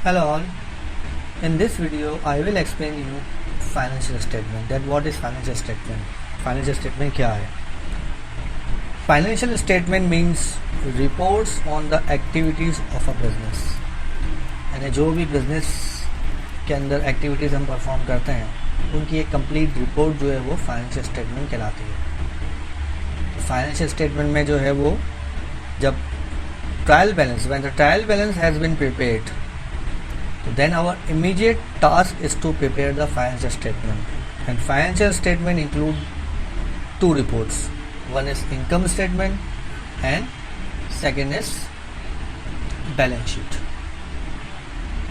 Hello all. In this video, I will explain you financial statement. That what is financial statement? Financial statement क्या है? Financial statement means reports on the activities of a business. यानी जो भी business के अंदर activities हम perform करते हैं, उनकी एक complete report जो है वो financial statement कहलाती है. Financial statement में जो है वो जब trial balance, when the trial balance has been prepared, then our immediate task is to prepare the financial statement. And financial statement include two reports. One is income statement and second is balance sheet.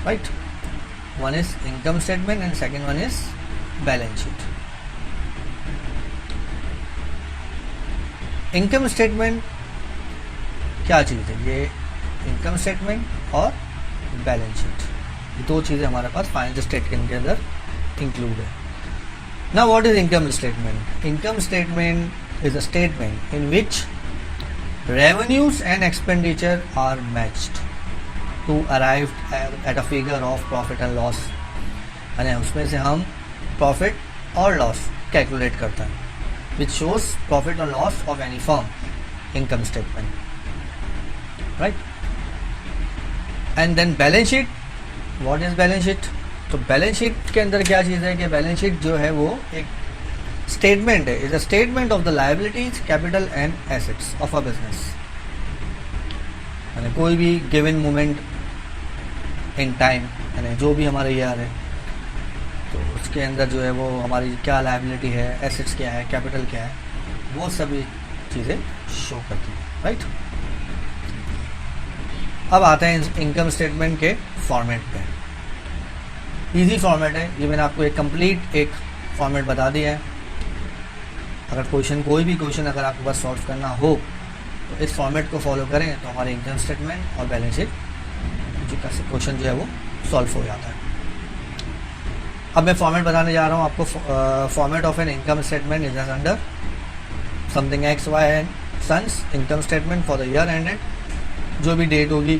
Right? One is income statement and second one is balance sheet. Income statement क्या चीज़ है? ये income statement और balance sheet, दो चीज़ें हमारे पास financial statement के अंदर include है. Now what is income statement? Income statement is a statement in which revenues and expenditure are matched to arrive at a figure of profit and loss. यानी उसमें से हम प्रॉफिट और लॉस कैलकुलेट करते हैं, विच शोज प्रॉफिट और loss of any firm. Income statement, right. And then balance sheet. What is balance sheet? तो balance sheet के अंदर क्या चीज़ है कि बैलेंस शीट जो है वो एक स्टेटमेंट है, is a statement of the liabilities, capital and assets of a business. यानी कोई भी गिवन मोमेंट इन टाइम, यानी जो भी हमारा ईयर है, तो उसके अंदर जो है वो हमारी क्या लायबिलिटी है, एसेट्स क्या है, कैपिटल क्या है, वो सभी चीज़ें शो करती हैं, राइट. अब आते हैं इनकम स्टेटमेंट के फॉर्मेट पे. इजी फॉर्मेट है ये, मैंने आपको एक कंप्लीट एक फॉर्मेट बता दिया है. अगर कोई भी क्वेश्चन अगर आपके पास सॉल्व करना हो तो इस फॉर्मेट को फॉलो करें तो हमारे इनकम स्टेटमेंट और बैलेंस शीट का क्वेश्चन जो है वो सॉल्व हो जाता है. अब मैं फॉर्मेट बताने जा रहा हूँ आपको. Format of an income statement is under something X Y and sons income statement for the year ended. जो भी डेट होगी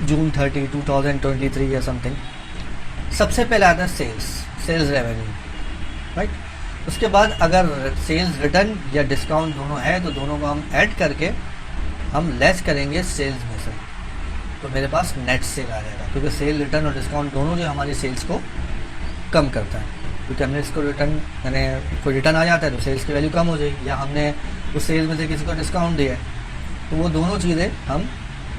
जून 30, 2023 या समथिंग. सबसे पहले आता है सेल्स रेवेन्यू, राइट. उसके बाद अगर सेल्स रिटर्न या डिस्काउंट दोनों है तो दोनों को हम ऐड करके हम लेस करेंगे सेल्स में से, तो मेरे पास नेट सेल आ जाएगा. क्योंकि सेल रिटर्न और डिस्काउंट दोनों जो हमारी सेल्स को कम करता है. क्योंकि हमने इसको रिटर्न यानी कोई रिटर्न आ जाता है तो सेल्स की वैल्यू कम हो जाएगी, या हमने उस सेल्स में से किसी को डिस्काउंट दिया है, तो वो दोनों चीज़ें हम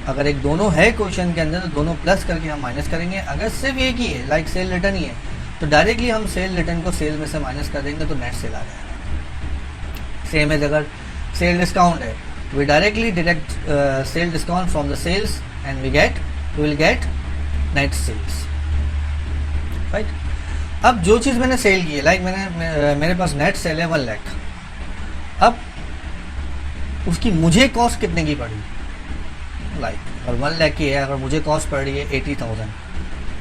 अगर एक दोनों है क्वेश्चन के अंदर तो दोनों प्लस करके हम माइनस करेंगे. अगर सिर्फ एक ही है लाइक सेल रिटर्न ही है तो डायरेक्टली हम सेल रिटर्न को सेल में से माइनस कर देंगे तो नेट सेल आ जाएगा. सेम है अगर सेल डिस्काउंट है तो we directly deduct sale discount from the sales and we will get net sales, right. अब जो चीज़ मैंने सेल की है, लाइक मेरे पास नेट सेल है 1 लाख. अब उसकी मुझे कॉस्ट कितने की पड़ी, लाइक अगर 1 लाख की है, अगर मुझे कॉस्ट पड़ रही है 80,000,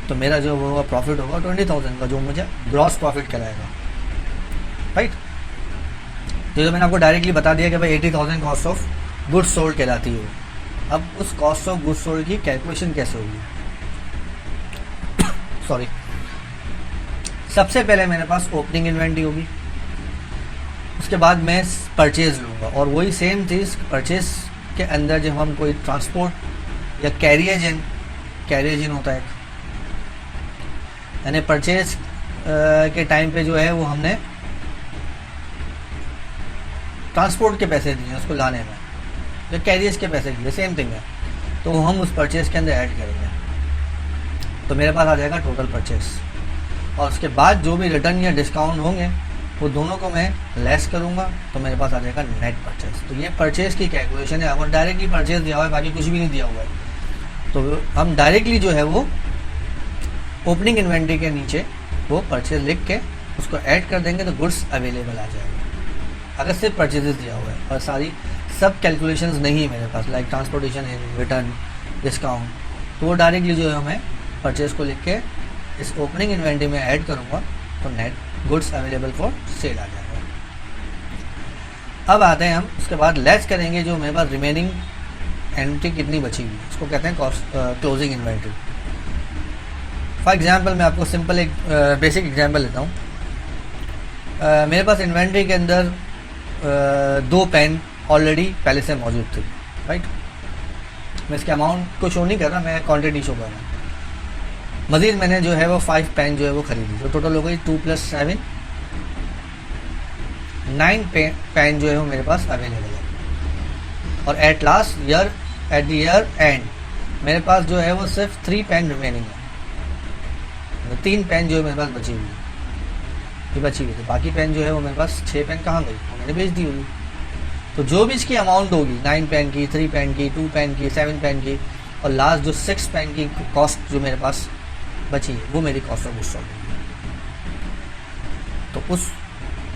तो मेरा जो होगा प्रॉफिट होगा 20,000 का, जो मुझे ग्रॉस प्रॉफिट कहलाएगा, राइट. तो मैंने आपको डायरेक्टली बता दिया कि भाई 80,000 कॉस्ट ऑफ गुड्स सोल्ड कहलाती है. अब उस कॉस्ट ऑफ गुड्स सोल्ड की कैलकुलेशन कैसे होगी? सॉरी. सबसे पहले मेरे पास ओपनिंग इन्वेंट्री होगी, उसके बाद मैं परचेज लूँगा, और वही सेम चीज़ परचेज के अंदर जब हम कोई ट्रांसपोर्ट या कैरियज इन होता है, यानी परचेज के टाइम पे जो है वो हमने ट्रांसपोर्ट के पैसे दिए उसको लाने में, या कैरियज के पैसे दिए, सेम थिंग है, तो हम उस परचेज के अंदर ऐड करेंगे तो मेरे पास आ जाएगा टोटल परचेज. और उसके बाद जो भी रिटर्न या डिस्काउंट होंगे वो दोनों को मैं लेस करूंगा तो मेरे पास आ जाएगा नेट परचेज. तो ये परचेज की कैलकुलेशन है. अगर डायरेक्टली परचेज दिया हुआ है, बाकी कुछ भी नहीं दिया हुआ है, तो हम डायरेक्टली जो है वो ओपनिंग इन्वेंट्री के नीचे वो परचेज लिख के उसको ऐड कर देंगे तो गुड्स अवेलेबल आ जाएगा. अगर सिर्फ परचेजेस दिया हुआ है और सारी सब कैलकुलेशंस नहीं है मेरे पास, लाइक ट्रांसपोर्टेशन, रिटर्न, डिस्काउंट, तो वो डायरेक्टली जो है मैं परचेज को लिख के इस ओपनिंग इन्वेंट्री में ऐड करूँगा तो net goods available for sale आ जाएगा. अब आते हैं हम उसके बाद लेस करेंगे जो मेरे पास रिमेनिंग एंट्री कितनी बची हुई, उसको कहते हैं क्लोजिंग इन्वेंट्री. फॉर एग्जांपल मैं आपको सिंपल एक बेसिक एग्जांपल लेता हूँ। मेरे पास इन्वेंट्री के अंदर 2 पेन ऑलरेडी पहले से मौजूद थी, राइट। मैं इसके अमाउंट को शो नहीं कर रहा, मैं क्वांटिटी शो कर रहा हूँ। मज़ीद मैंने जो है वो 5 पेन जो है वो ख़रीदी, तो टोटल हो गई 2 + 7 9 पेन जो है वो मेरे पास अवेलेबल है। और at last year, at the year and मेरे पास जो है वो सिर्फ 3 पेन रिमेनिंग है। 3 पेन जो है मेरे पास बची हुई है, ये बची हुई थी। बाकी पेन जो है वो मेरे पास 6 पेन कहाँ गई, वो मैंने बेच दी होगी। तो जो भी इसकी अमाउंट होगी 9 पेन की, 3 पेन की, 2 पेन की, 7 पेन की और लास्ट जो 6 पेन की कॉस्ट जो मेरे पास बची है वो मेरी कॉस्ट ऑफ गुड्स सोल्ड। तो उस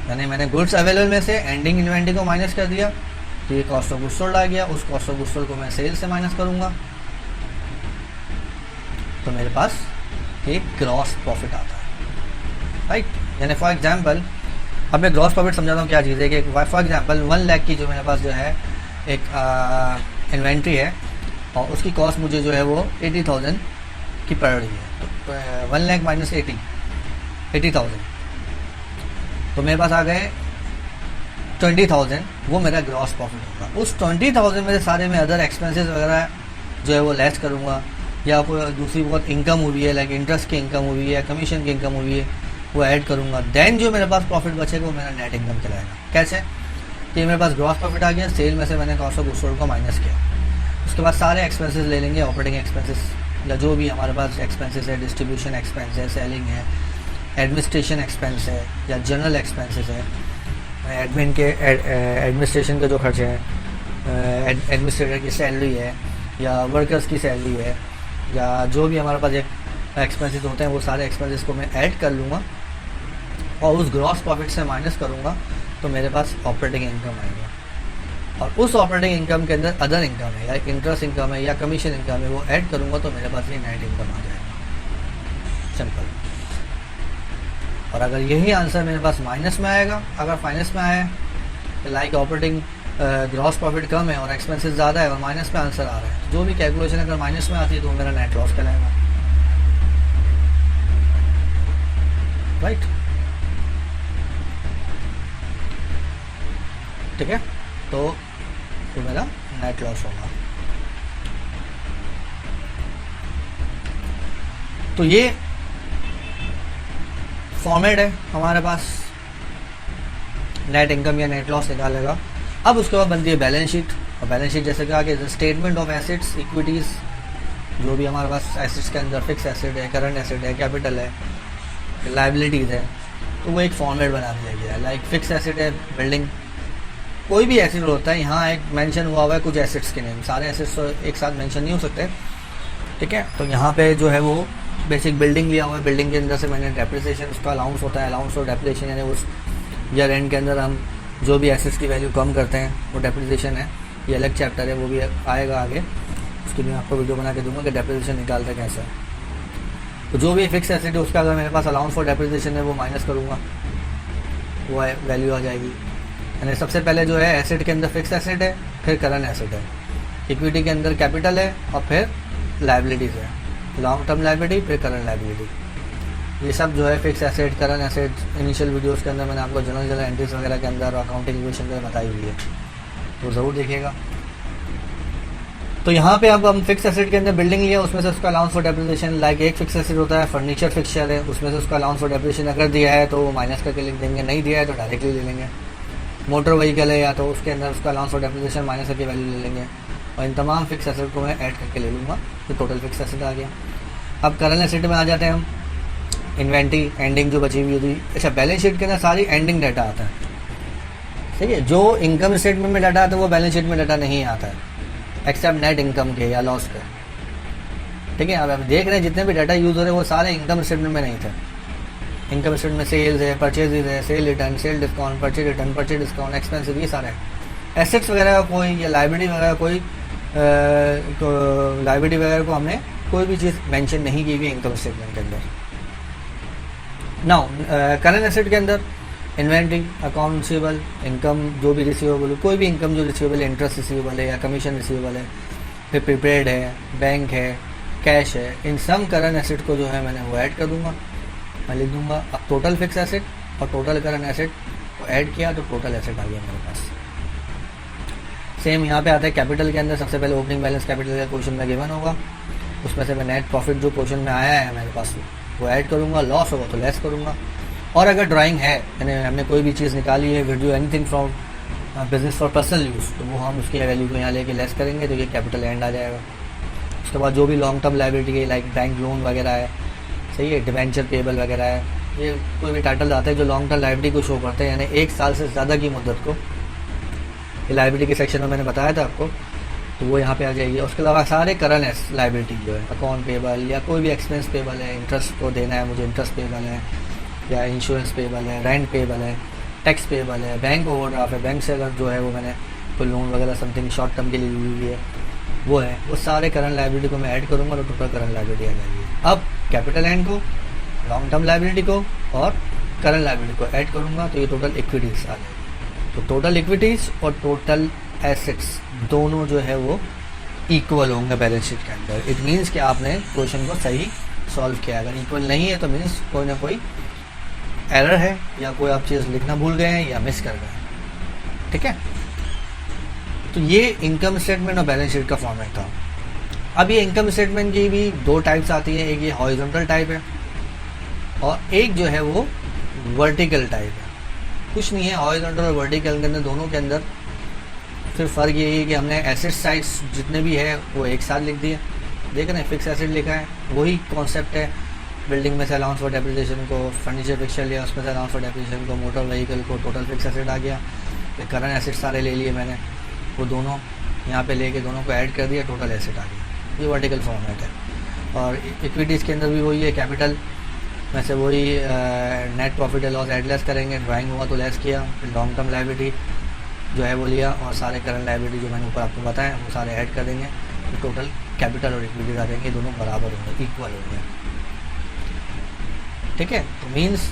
मैंने गुड्स अवेलेबल में से एंडिंग इन्वेंट्री को माइनस कर दिया, तो ये कॉस्ट ऑफ गुड्स सोल्ड आ गया। उस कॉस्ट ऑफ गुड्स सोल्ड को मैं सेल्स से माइनस करूँगा, तो मेरे पास एक ग्रॉस प्रॉफिट आता है, राइट। यानी फॉर एग्जांपल अब मैं ग्रॉस प्रॉफिट समझाता हूँ क्या चीज़ है कि फॉर एग्जांपल 1 लाख की जो मेरे पास जो है एक इन्वेंट्री है और उसकी कॉस्ट मुझे जो है वो 80,000 की पड़ रही है। तो 1 लाख माइनस 80,000, तो मेरे पास आ गए 20,000, वो मेरा ग्रॉस प्रॉफिट होगा। उस 20,000 में से सारे में अदर एक्सपेंसेस वगैरह जो है वो लेस करूँगा, या कोई दूसरी बहुत इनकम हुई है लाइक इंटरेस्ट की इनकम हुई है, कमीशन की इनकम हुई है, वो ऐड करूँगा। देन जो मेरे पास प्रॉफिट बचेगा वो मेरा नेट इनकम कहलाएगा। कैसे कि मेरे पास ग्रॉस प्रॉफिट आ गया, सेल में से मैंने कॉस्ट ऑफ गुड्स सोल्ड को माइनस किया, उसके बाद सारे एक्सपेंसेस ले लेंगे, ऑपरेटिंग एक्सपेंसेस या जो भी हमारे पास एक्सपेंसेस है, डिस्ट्रीब्यूशन एक्सपेंस है, सेलिंग है, एडमिनिस्ट्रेशन एक्सपेंस है या जनरल एक्सपेंसेस है, एडमिन के एडमिनिस्ट्रेशन के जो खर्चे हैं, एडमिनिस्ट्रेटर की सैलरी है या वर्कर्स की सैलरी है या जो भी हमारे पास एक्सपेंसेस होते हैं, वो सारे एक्सपेंसेस को मैं ऐड कर लूँगा और उस ग्रॉस प्रॉफिट से माइनस करूँगा, तो मेरे पास ऑपरेटिंग इनकम आएगा। और उस ऑपरेटिंग इनकम के अंदर अदर इनकम है या इंटरेस्ट इनकम है या कमीशन इनकम है, वो ऐड करूँगा तो मेरे पास ये नेट इनकम आ जाएगा, सिंपल। और अगर यही आंसर मेरे पास माइनस में आएगा, अगर फाइनेंस में आया लाइक ऑपरेटिंग ग्रॉस प्रॉफिट कम है और एक्सपेंसेस ज़्यादा है और माइनस में आंसर आ रहा है, जो भी कैलकुलेशन अगर माइनस में आती है तो मेरा नेट लॉस कहलाएगा, राइट। ठीक है, तो मेरा नेट लॉस होगा। तो ये फॉर्मेट है हमारे पास नेट इनकम या नेट लॉस निकालेगा। अब उसके बाद बनती है बैलेंस शीट, और बैलेंस शीट जैसे कहा कि स्टेटमेंट ऑफ एसेट्स, इक्विटीज़, जो भी हमारे पास एसेट्स के अंदर फिक्स एसेट है, करंट एसेट है, कैपिटल है, लाइबिलिटीज़ है, तो वो एक फॉर्मेट बना दिया गया है। लाइक फिक्स एसेट है बिल्डिंग, कोई भी एसेट होता है, यहाँ एक मेंशन हुआ है कुछ एसेट्स के नेम, सारे एसेट्स तो एक साथ मेंशन नहीं हो सकते, ठीक है। तो यहाँ पे जो है वो बेसिक बिल्डिंग लिया हुआ है, बिल्डिंग के अंदर से मैंने डेप्रिसिएशन, उसका अलाउंस होता है, अलाउंस और डेप्रिसिएशन यानी उस ईयर एंड के अंदर हम जो भी एसेट्स की वैल्यू कम करते हैं वो डेप्रिसिएशन है। ये अलग चैप्टर है, वो भी आएगा आगे, उसके लिए आपको वीडियो बना के दूंगा कि डेप्रिसिएशन निकालते कैसे। तो जो भी फिक्स एसेट है उसका अगर मेरे पास अलाउंस फॉर डेप्रिसिएशन है वो माइनस करूँगा, वो वैल्यू आ जाएगी। यानी सबसे पहले जो है एसेट के अंदर फिक्स एसेट है, फिर करंट एसेट है, इक्विटी के अंदर कैपिटल है और फिर लाइबिलिटीज़ है, लॉन्ग टर्म लाइबिलिटी फिर करंट लाइबिलिटी। ये सब जो है fix asset, current asset initial videos के अंदर मैंने आपको जनरल एंट्रीज वगैरह के अंदर अकाउंटिंग इक्वेशन में बताई हुई है, तो ज़रूर देखिएगा। तो यहाँ पे अब हम फिक्स एसेट के अंदर बिल्डिंग लिया, उसमें से उसका अलाउंस फॉर डेप्रिसिएशन, लाइक एक फिक्स एसेट होता है फर्नीचर फिक्सचर है, उसमें से उसका अलाउंस फॉर डेप्रिसिएशन अगर दिया है तो वो माइनस करके लिख देंगे, नहीं दिया है तो डायरेक्टली ले लेंगे। मोटर व्हीकल है या तो उसके अंदर उसका अलाउंस फॉर डेप्रिसिएशन माइनस करके वैल्यू ले लेंगे, और इन तमाम फिक्स एसेट को मैं ऐड करके ले लूँगा, तो टोटल फिक्स एसेट आ गया। अब करंट एसेट में आ जाते हैं हम, इन्वेंट्री एंडिंग जो बची हुई थी। अच्छा, बैलेंस शीट के अंदर सारी एंडिंग डाटा आता है, ठीक है। जो इनकम स्टेटमेंट में डाटा आता है वो बैलेंस शीट में डाटा नहीं आता है, एक्सेप्ट नेट इनकम के या लॉस के, ठीक है। अब आप देख रहे हैं जितने भी डाटा यूज़ हो रहे हैं वो सारे इनकम स्टेटमेंट में नहीं थे। इनकम स्टेटमेंट में सेल्स है, परचेजेज है, cell return, sale discount, purchase return, purchase discount, expensive, ये सारे एसेट्स वगैरह का कोई या लाइबिलिटी वगैरह कोई तो लाइबिलिटी वगैरह को हमने कोई भी चीज़ मेंशन नहीं की हुई इनकम स्टेटमेंट के अंदर। नाउ करंट एसेट के अंदर इन्वेंट्री, अकाउंट रिसीवेबल, इनकम जो भी रिसीवेबल, कोई भी इनकम जो रिसीवेबल है, इंटरेस्ट रिसीवेबल है या कमीशन रिसीवेबल है, फिर प्रीपेड है, बैंक है, कैश है, इन सम करंट एसेट को जो है मैंने वो ऐड कर दूंगा, मैं लिख दूंगा अब टोटल फिक्स एसेट और टोटल करंट एसेट को ऐड किया तो टोटल एसेट आ गया मेरे पास। सेम यहाँ पे आता है कैपिटल के अंदर, सबसे पहले ओपनिंग बैलेंस कैपिटल का क्वेश्चन में गिवन होगा, उसमें से मैं नेट प्रॉफिट जो क्वेश्चन में आया है मेरे पास वो ऐड करूँगा, लॉस होगा तो लेस करूँगा। और अगर ड्राइंग है यानी हमने कोई भी चीज़ निकाली है video anything from business for personal use, तो वो हम उसकी वैल्यू को यहाँ लेके लेस करेंगे तो ये कैपिटल एंड आ जाएगा। उसके बाद जो भी लॉन्ग टर्म लाइबिलिटी है लाइक बैंक लोन वगैरह है, सही है, डिवेंचर पेबल वगैरह है, ये कोई भी टाइटल आता है जो लॉन्ग टर्म लाइबिलिटी को शो करते हैं यानी 1 साल से ज़्यादा की मुद्दत को, ये लाइबिलिटी के सेक्शन में मैंने बताया था आपको, तो वो यहाँ पे आ जाएगी। उसके अलावा सारे करंट लाइबिलिटी जो है अकाउंट पेबल या कोई भी एक्सपेंस पेबल है, इंटरेस्ट को देना है मुझे इंटरेस्ट पेबल है या इंश्योरेंस पेबल है, रेंट पेबल है, टैक्स पेबल है, बैंक ओवरड्राफ्ट है, बैंक से अगर जो है वो मैंने कोई लोन वगैरह समथिंग शॉर्ट टर्म के लिए ली हुई है वो है, वो सारे करंट लाइबिलिटी को मैं ऐड करूँगा तो टोटल करंट लाइबिलिटी आ जाएगी। अब कैपिटल एंड को, लॉन्ग टर्म लाइबिलिटी को और करंट लाइबिलिटी को ऐड करूँगा तो ये टोटल इक्विटीज़ आ जाएगी। तो टोटल इक्विटीज़ और टोटल एसेट्स दोनों जो है वो इक्वल होंगे बैलेंस शीट के अंदर। इट मीन्स कि आपने क्वेश्चन को सही सॉल्व किया। अगर इक्वल नहीं है तो मीन्स कोई ना कोई एरर है या कोई आप चीज़ लिखना भूल गए हैं या मिस कर गए हैं, ठीक है। तो ये इनकम स्टेटमेंट और बैलेंस शीट का फॉर्मेट था। अब ये इनकम स्टेटमेंट की भी 2 टाइप्स आती हैं, एक ये हॉरिजॉन्टल टाइप है और एक जो है वो वर्टिकल टाइप है। कुछ नहीं है, हॉरिजॉन्टल और वर्टिकल के अंदर दोनों के अंदर सिर्फ फ़र्क ये है कि हमने एसेट साइज जितने भी है वो एक साथ लिख दिए, देख रहे हैं, फिक्स एसेट लिखा है, वही कॉन्सेप्ट है। बिल्डिंग में से अलाउंस फॉर डेप्रिसिएशन को, फर्नीचर फिक्सचर लिया उसमें से अलाउंस फॉर डेप्रिसिएशन को, मोटर व्हीकल को टोटल फिक्स एसेट आ गया। फिर करंट एसेट सारे ले लिए मैंने, वो दोनों यहाँ पे लेके दोनों को ऐड कर दिया, टोटल एसेट आ गया। ये वर्टिकल फॉर्मेट है। और इक्विटीज़ के अंदर भी वही है, कैपिटल में से वही net profit and loss add less करेंगे, ड्राइंग हुआ तो लेस किया, फिर लॉन्ग टर्म लाइबिलिटी जो है वो लिया और सारे करंट लाइबिलिटी जो मैंने ऊपर आपको बताया वो सारे ऐड कर देंगे, तो टोटल कैपिटल और इक्विटीज आ जाएंगे, दोनों बराबर होंगे, इक्वल होंगे, ठीक है। तो मीन्स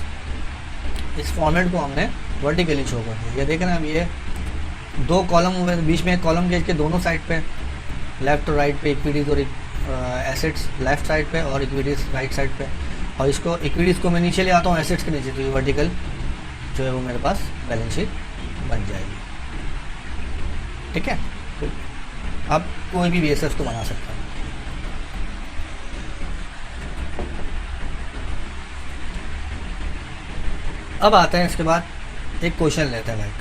इस फॉर्मेट को हमने वर्टिकली शो कर दिया। ये देखना, अब ये 2 कॉलम हुए, बीच में एक कॉलम के दोनों साइड पे, लेफ्ट और राइट पे इक्विटीज़ और एसेट्स लेफ्ट साइड पे और इक्विटीज़ राइट साइड पे, और इसको इक्विटीज़ को मैं नीचे ले आता हूँ एसेट्स के नीचे, तो ये वर्टिकल जो है वो मेरे पास बैलेंस शीट बन जाएगी, ठीक है। तो अब कोई भी बेसिस को बना सकता है। अब आते हैं इसके बाद एक क्वेश्चन लेते हैं लाइक,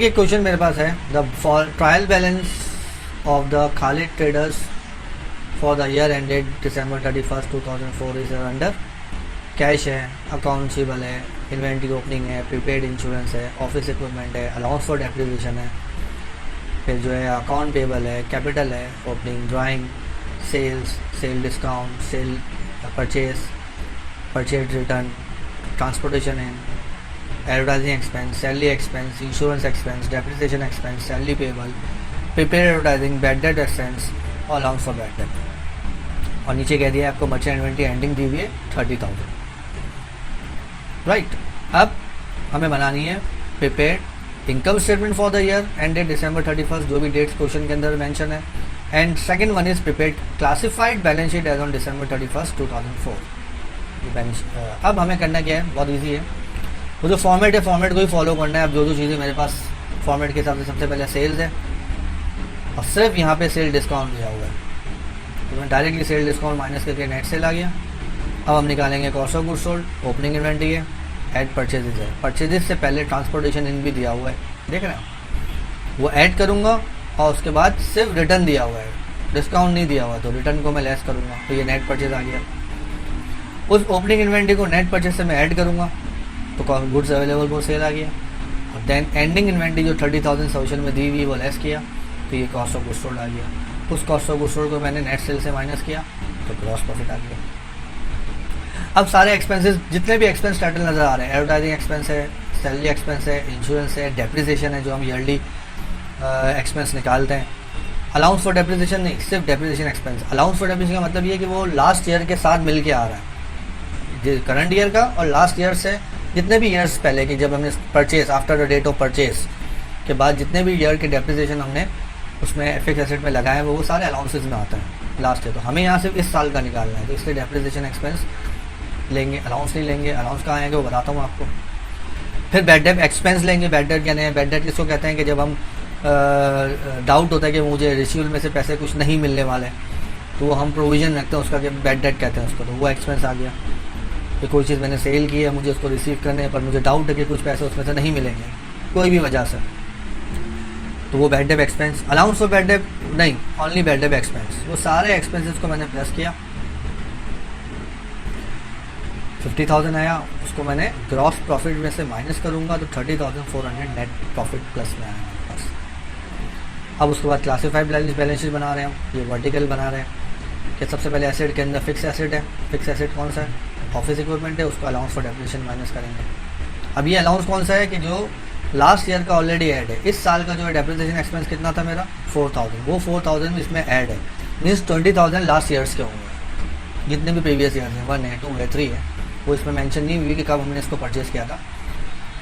एक क्वेश्चन मेरे पास है, the trial balance of the Khalid traders for the year ended December 31, 2004 is under. Cash है, अकाउंट रिसीवेबल है, इन्वेंट्री ओपनिंग है, प्रीपेड इंश्योरेंस है, ऑफिस इक्विपमेंट है, अलाउंस फॉर डेप्रिसिएशन है, फिर जो है अकाउंट पेबल है, कैपिटल है, opening, drawing, sales, sale discount, sale purchase return, transportation है, advertising expense, salary expense, insurance expense, depreciation expense, salary payable, prepaid advertising, bad date expense और allowance for bad debt. और नीचे कह दिया आपको merchant inventory ending दी हुई है 30,000, right. अब हमें बनानी है prepared income statement for the year ended December 31, जो भी डेट्स क्वेश्चन के अंदर मेंशन है, and second one is prepared classified balance sheet as on December 31, 2004। अब हमें करना क्या है, बहुत ईजी है, वो जो फॉर्मेट है फॉर्मेट को ही फॉलो करना है। अब जो चीज़ें मेरे पास फॉर्मेट के हिसाब से, सबसे पहले सेल्स है और सिर्फ यहाँ पे सेल डिस्काउंट दिया हुआ है, तो मैं डायरेक्टली सेल डिस्काउंट माइनस करके नेट सेल आ गया। अब हम निकालेंगे cost of goods sold, opening inventory है, ऐड परचेजेस है, परचेजेस से पहले ट्रांसपोर्टेशन इन भी दिया हुआ है, देख रहे हैं, वो ऐड करूँगा और उसके बाद सिर्फ रिटर्न दिया हुआ है, डिस्काउंट नहीं दिया हुआ, तो रिटर्न को मैं लेस करूँगा, तो ये नेट परचेज आ गया। उस ओपनिंग इन्वेंट्री को नेट परचेज से मैं ऐड करूँगा तो गुड्स अवेलेबल फॉर सेल आ गया, और देन एंडिंग इन्वेंट्री जो 30,000 सोल्यूशन में दी हुई वो लेस किया, तो ये कॉस्ट ऑफ गुड्स सोल्ड आ गया। उस कॉस्ट ऑफ गुड्स सोल्ड को मैंने नेट सेल से माइनस किया तो ग्रॉस प्रॉफिट आ गया। अब सारे एक्सपेंसेस, जितने भी एक्सपेंस टाइटल नज़र आ रहे हैं, एडवर्टाइजिंग एक्सपेंस है, सैलरी एक्सपेंस है, इंश्योरेंस है, डेप्रिसिएशन है जो हम ईयरली एक्सपेंस निकालते हैं। अलाउंस फॉर डेप्रिसिएशन नहीं, सिर्फ depreciation expense. Allowance for depreciation का मतलब ये है कि वो लास्ट ईयर के साथ मिल के आ रहा है, करंट ईयर का और लास्ट ईयर से जितने भी ईयर्स पहले कि जब हमने purchase after the date of purchase के बाद जितने भी ईयर के डेप्रिसिएशन हमने उसमें फिक्स एसेट में लगाए वो सारे अलाउंसेस में आते हैं लास्ट ईयर। तो हमें यहाँ सिर्फ इस साल का निकालना है, तो इसलिए डेप्रिसिएशन एक्सपेंस लेंगे, अलाउंस नहीं लेंगे। अलाउंस कहाँ आएंगे वो बताता हूँ आपको। फिर बैड डेट एक्सपेंस लेंगे। बैड डेट कहते हैं, बैड डेट किसको कहते हैं कि जब हम डाउट होता है कि मुझे रिसीवल में से पैसे कुछ नहीं मिलने वाले, तो वो हम प्रोविज़न रखते हैं उसका कि बैड डेट कहते हैं उसको, तो वो एक्सपेंस आ गया। कि कोई चीज़ मैंने सेल की है, मुझे उसको रिसीव करने है पर मुझे डाउट है कि कुछ पैसे उसमें से नहीं मिलेंगे कोई भी वजह से, तो वो bad debt expense. Allowance for bad debt नहीं, ओनली बैड डेट एक्सपेंस। वो सारे एक्सपेंसेस को मैंने प्लस किया, 50,000 आया, उसको मैंने ग्रॉस प्रॉफिट में से माइनस करूँगा तो 30,400 नेट प्रॉफिट प्लस में आया मेरे पास। अब उसके बाद क्लासिफाइड बैलेंस शीट बना रहे हैं हम, ये वर्टिकल बना रहे हैं कि सबसे पहले एसेट के अंदर फिक्स एसेट है। फिक्स एसेट कौन सा है? ऑफिस इक्विपमेंट है, उसको अलाउंस फॉर डेप्रिसिएशन माइनस करेंगे। अब ये अलाउंस कौन सा है कि जो लास्ट ईयर का ऑलरेडी ऐड है। इस साल का जो है डेप्रिसिएशन एक्सपेंस कितना था मेरा? 4,000, वो 4,000 इसमें ऐड है, मीन्स 20,000 लास्ट ईयर्स के होंगे जितने भी प्रीवियस ईयर्स हैं, 1 है 2 है 3 है, वो इसमें मेंशन नहीं हुई कि कब हमने इसको परचेज़ किया था,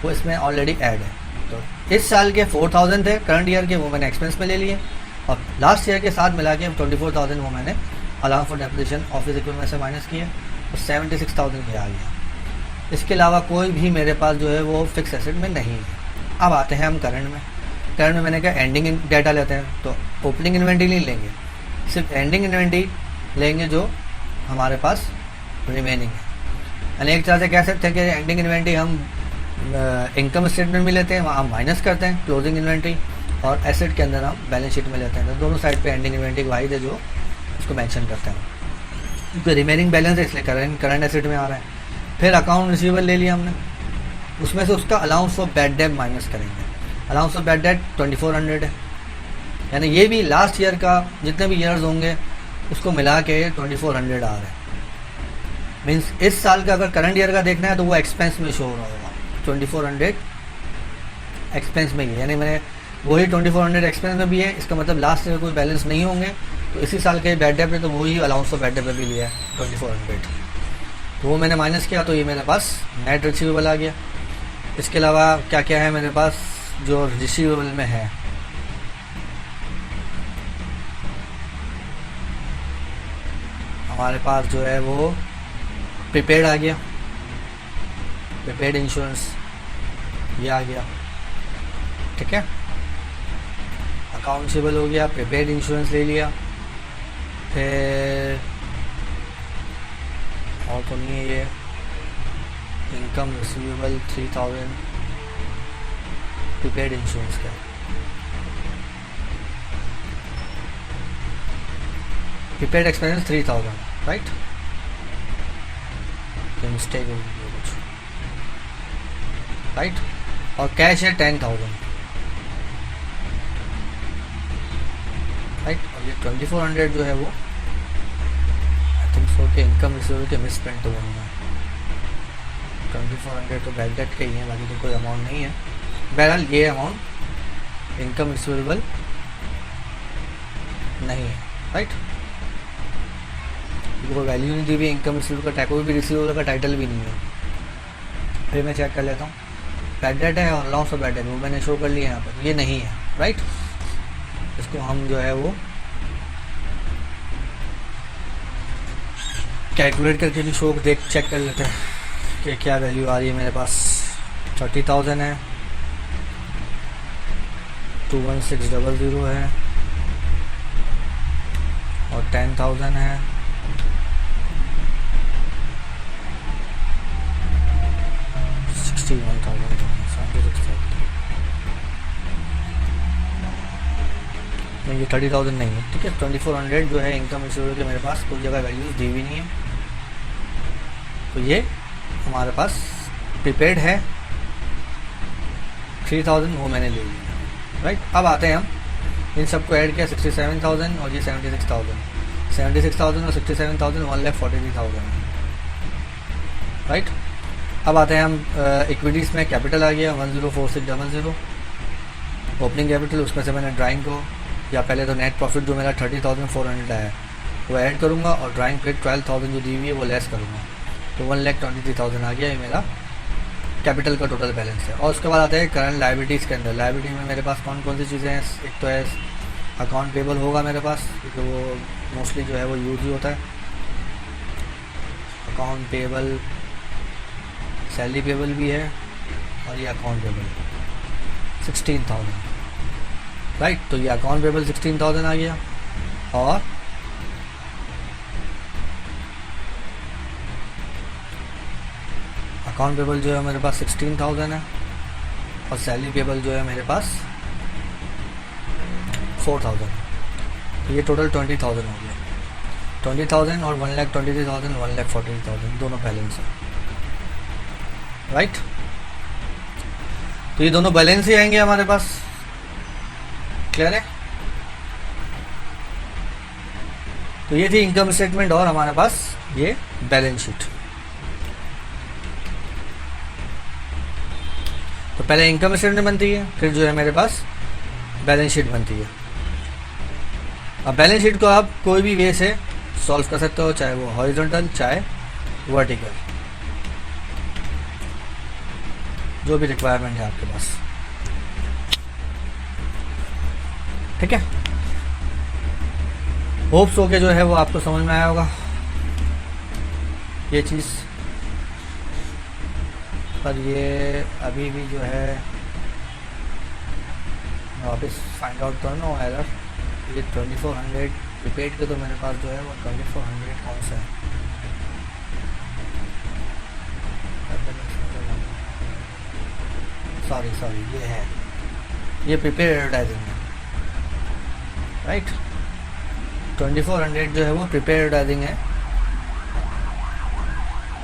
वो इसमें ऑलरेडी ऐड है। तो इस साल के 4,000 थे करंट ईयर के, वो मैंने एक्सपेंस में ले लिए और लास्ट ईयर के साथ मिला के 24,000 वो मैंने allowance for depreciation office equipment से माइनस किए, तो 76,000 ये आ गया। इसके अलावा कोई भी मेरे पास जो है वो फिक्स एसेट में नहीं है। अब आते हैं हम करंट में। करंट में मैंने कहा एंडिंग डाटा लेते हैं, तो ओपनिंग इन्वेंट्री नहीं लेंगे, सिर्फ एंडिंग इन्वेंट्री लेंगे जो हमारे पास रिमेनिंग है। यानी एक तरह से कह सकते हैं कि एंडिंग इन्वेंट्री हम इनकम स्टेटमेंट में लेते हैं, वहाँ हम माइनस करते हैं क्लोजिंग इन्वेंट्री, और एसेट के अंदर हम बैलेंस शीट में लेते हैं। तो दोनों साइड पे एंडिंग इन्वेंट्री वाइज है जो उसको मेंशन करते हैं, क्योंकि रिमेनिंग बैलेंस है इसलिए करंट एसेट में आ रहा है। फिर अकाउंट रिसीवेबल ले लिया हमने, उसमें से उसका allowance for bad debt minus करेंगे। अलाउंस फॉर बैड डेट 2400 है, यानी ये भी लास्ट ईयर का जितने भी ईयर्स होंगे उसको मिला के 2400 आ रहा है। मीन्स इस साल का अगर करंट ईयर का देखना है तो वो एक्सपेंस में शो हो रहा होगा, 2400 एक्सपेंस में ही है, यानी मैंने वही 2400 एक्सपेंस में भी है, इसका मतलब लास्ट ईयर कोई बैलेंस नहीं होंगे, तो इसी साल के बैड डेट पे तो वही अलाउंस फॉर बैड डेट पे भी लिया है 2400, तो वो मैंने माइनस किया, तो ये मेरे पास नेट रिसीवेबल आ गया। इसके अलावा क्या क्या है मेरे पास जो रिसीवेबल में है? हमारे पास जो है वो प्रीपेड आ गया, प्रीपेड इंश्योरेंस ये आ गया, ठीक है। अकाउंट रिसीवेबल हो गया, प्रीपेड इंश्योरेंस ले लिया, फिर और तो नहीं है ये इनकम रिसीवेबल 3000, प्रीपेड इंश्योरेंस का प्रीपेड एक्सपेंस 3000, राइट, ये मिस्टेक होगी कुछ, राइट, और कैश है 10,000, राइट, और ये 2400 जो है वो आई थिंक सो के इनकम रिसीवेबल के मिस प्रिंट तो बनना है। 2400 तो बैड डेट का ही है, बाकी तो कोई अमाउंट नहीं है। बहरहाल ये अमाउंट इनकम रिसीवेबल नहीं है, राइट, कोई वैल्यू नहीं दी हुई इनकम रिसीवेबल का, कोई भी रिसीवेबल का टाइटल भी नहीं है। फिर मैं चेक कर लेता हूँ, बैड डेट है और अलाउंस फॉर बैड डेट वो मैंने शो कर लिया यहाँ पर, ये नहीं है, राइट। इसको हम जो है वो कैलकुलेट करके भी शो चेक कर लेते हैं कि क्या वैल्यू आ रही है मेरे पास। 30,000 है, 21600 है, और 10,000 है, 61,000, 76,000 नहीं, ये 30,000 नहीं है, ठीक है। 2400 जो है इनकम रिसीवेबल के मेरे पास कोई जगह वैल्यूज दी हुई नहीं है, तो ये हमारे पास प्रीपेड है 3000, वो मैंने ले लिया, राइट। अब आते हैं हम इन सबको ऐड किया 67,000 और ये 76,000, 76,000 और 67,000 1,43,000, राइट। अब आते हैं हम इक्विटीज़ में। कैपिटल आ गया 104600, ओपनिंग कैपिटल उसमें से मैंने ड्राइंग को या पहले तो नेट प्रॉफिट जो मेरा 30,400 आया वो ऐड करूँगा और ड्राइंग पे 12,000 जो दी हुई है वो लेस करूँगा, तो 1,23,000 आ गया। ये मेरा कैपिटल का टोटल बैलेंस है। और उसके बाद आते हैं करंट लायबिलिटीज़ के अंदर। लायबिलिटी में मेरे पास कौन कौन सी चीज़ें हैं? एक तो है अकाउंट पेबल होगा मेरे पास, क्योंकि वो मोस्टली जो है वो यूज ही होता है। अकाउंट पेबल, सैलरी पेबल भी है, और ये अकाउंट पेबल 16,000, राइट। तो ये अकाउंट पेबल 16,000 आ गया, और अकाउंट पेबल जो है मेरे पास 16,000 है, और सैलरी पेबल जो है मेरे पास 4,000। तो ये टोटल 20,000 हो गया। 20,000 और 1,23,000, 1,40,000 दोनों बैलेंस है, राइट। तो ये दोनों बैलेंस ही आएंगे हमारे पास। क्लियर है? तो ये थी इनकम स्टेटमेंट और हमारे पास ये बैलेंस शीट। तो पहले इनकम स्टेटमेंट बनती है, फिर जो है मेरे पास बैलेंस शीट बनती है। अब बैलेंस शीट को आप कोई भी वे से सॉल्व कर सकते हो, चाहे वो हॉरिजॉन्टल चाहे वर्टिकल, जो भी रिक्वायरमेंट है आपके पास, ठीक है। होप्स हो के जो है वो आपको समझ में आया होगा ये चीज़। पर ये अभी भी जो है वापस फाइंड आउट करना हो एरर। ये 2400 रिपीट के तो मेरे पास जो है वो 2400 कौन सा है? सॉरी ये है, ये प्रीपेड एडवर्टाइजिंग है, राइट। 2400 जो है वो प्रीपेड एडवर्टाइजिंग है,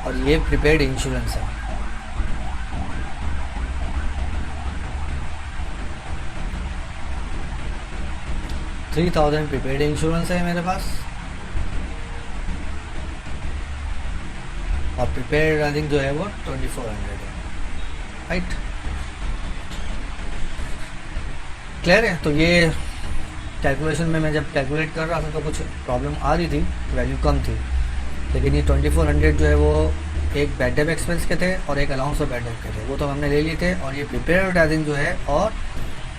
और ये प्रीपेड इंश्योरेंस है। $3,000 प्रीपेड इंश्योरेंस है मेरे पास, और प्रीपेड एडवर्टाइजिंग जो है वो 2400 है, राइट। क्लियर है? तो ये कैलकुलेशन में मैं जब कैलकुलेट कर रहा था तो कुछ प्रॉब्लम आ रही थी, वैल्यू कम थी, लेकिन ये 2400 जो है वो एक बैड डेट एक्सपेंस के थे और एक अलाउंस ऑफ बैड डेट के थे, वो तो हमने ले लिए थे। और ये प्रीपेड एडवर्टाइजिंग जो है और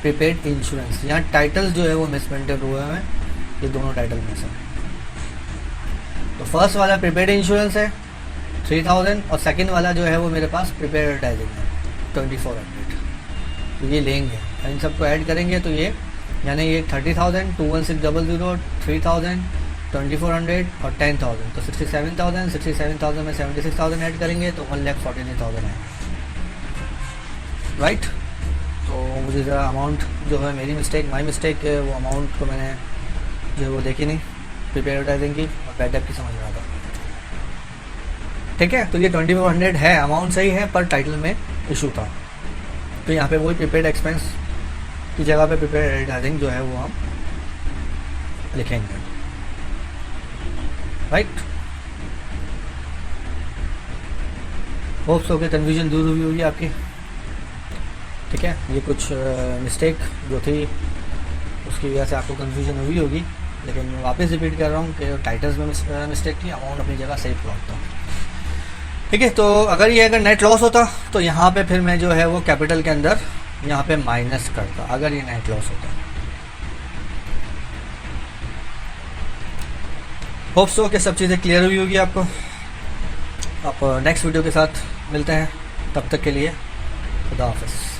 प्रीपेड इंश्योरेंस, यहाँ टाइटल जो है वो मिसमेंटेड हुए हैं, ये दोनों टाइटल में से। तो फर्स्ट वाला प्रीपेड इंश्योरेंस है 3,000, और सेकंड वाला जो है वो मेरे पास प्रीपेड एडवर्टाइजिंग है 2400। तो ये लेंगे, इन सबको ऐड करेंगे तो ये यानी ये 30,000, 21600, 3,000, 2400 और 10,000, तो 67,000। 67,000 में 76,000 ऐड करेंगे तो 1,43,000 है, राइट। तो मुझे ज़रा अमाउंट जो है मेरी मिस्टेक, माई मिस्टेक, वो अमाउंट को मैंने जो है वो देखी नहीं, प्रीपेड एडवर्टाइजिंग की और बैड डेट की समझ रहा था, ठीक है। तो ये 2400 है, अमाउंट सही है, पर टाइटल में इशू था। तो यहाँ पे वही प्रीपेड एक्सपेंस की जगह पे प्रीपेड एडवर्टाइजिंग जो है वो हम लिखेंगे, राइट। होप्स हो के कन्फ्यूजन दूर हुई होगी आपकी, ठीक है। ये कुछ मिस्टेक जो थी उसकी वजह से आपको कन्फ्यूजन हुई होगी, लेकिन मैं वापस रिपीट कर रहा हूँ कि टाइटल्स में मिस्टेक थी, अमाउंट अपनी जगह सही प्लॉट था, ठीक है। तो अगर नेट लॉस होता तो यहाँ पे फिर मैं जो है वो कैपिटल के अंदर यहाँ पे माइनस करता, अगर ये नेट लॉस होता। होप्स हो कि सब चीज़ें क्लियर हुई होगी आपको। आप नेक्स्ट वीडियो के साथ मिलते हैं, तब तक के लिए खुदा हाफिज़।